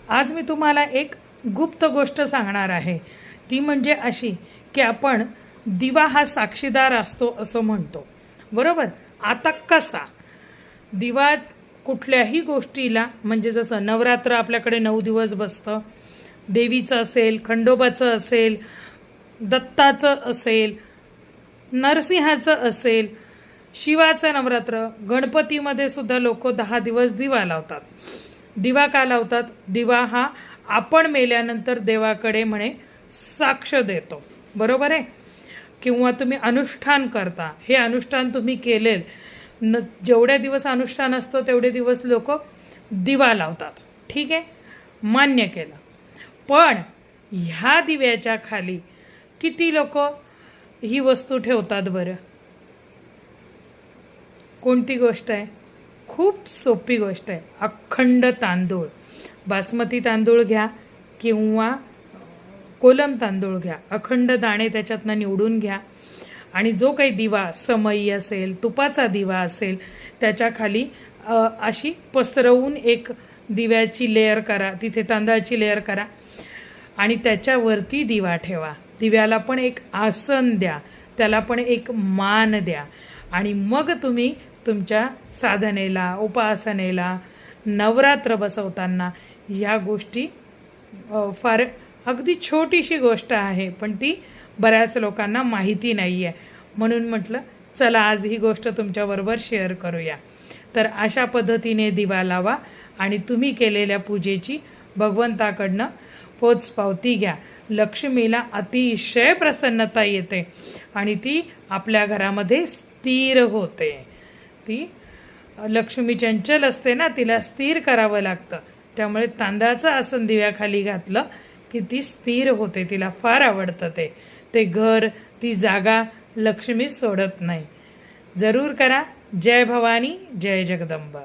आज मी तुम्हाला एक गुप्त गोष्ट सांगणार आहे. ती म्हणजे अशी की आपण दिवा हा साक्षीदार असतो असं म्हणतो, बरोबर. आता कसा दिवा कुठल्याही गोष्टीला, म्हणजे जसं नवरात्र आपल्याकडे 9 दिवस बसतं, देवीचं असेल, खंडोबाचं असेल, दत्ताचं असेल, नरसिंहाचं असेल, शिवाचं नवरात्र, गणपतीमध्ये सुद्धा लोक 10 दिवस दिवा लावतात. दिवा का लावतात? दिवा हा आपण मेल्यानंतर देवाकडे म्हणे साक्ष देतो, बरोबर आहे. किंवा तुम्ही अनुष्ठान करता, हे अनुष्ठान तुम्ही केलेल जेवढे दिवस अनुष्ठान असतं तेवढे दिवस लोक दिवा लावतात, ठीक आहे, मान्य केलं. पण ह्या दिव्याच्या खाली किती लोक ही वस्तू ठेवतात बरं? कोणती गोष्ट आहे? खूप सोपी गोष्ट आहे. अखंड तांदूळ, बासमती तांदूळ घ्या किंवा कोलम तांदूळ घ्या, अखंड दाणे त्याच्यातनं निवडून घ्या आणि जो काही दिवा, समई असेल, तुपाचा दिवा असेल, त्याच्या खाली अशी पसरवून एक दिव्याची लेअर करा, तिथे तांदळाची लेअर करा आणि त्याच्यावरती दिवा ठेवा. दिव्याला पण एक आसन द्या, त्याला पण एक मान द्या आणि मग तुम्ही तुमच्या साधनेला, उपासनेला, नवरात्र बसवताना ह्या गोष्टी फार अगदी छोटीशी गोष्ट आहे, पण ती बऱ्याच लोकांना माहिती नाही आहे. म्हणून म्हटलं चला आज ही गोष्ट तुमच्याबरोबर शेअर करूया. तर अशा पद्धतीने दिवा लावा आणि तुम्ही केलेल्या पूजेची भगवंताकडनं पोचपावती घ्या. लक्ष्मीला अतिशय प्रसन्नता येते आणि ती आपल्या घरामध्ये स्थिर होते. ती लक्ष्मी चंचल असते ना, तिला स्थिर करावं लागतं. त्यामुळे तांदळाचं आसन दिव्याखाली घातलं की ती स्थिर होते. तिला फार आवडतं ते घर, ती जागा लक्ष्मी सोडत नाही. जरूर करा. जय भवानी, जय जगदंबा.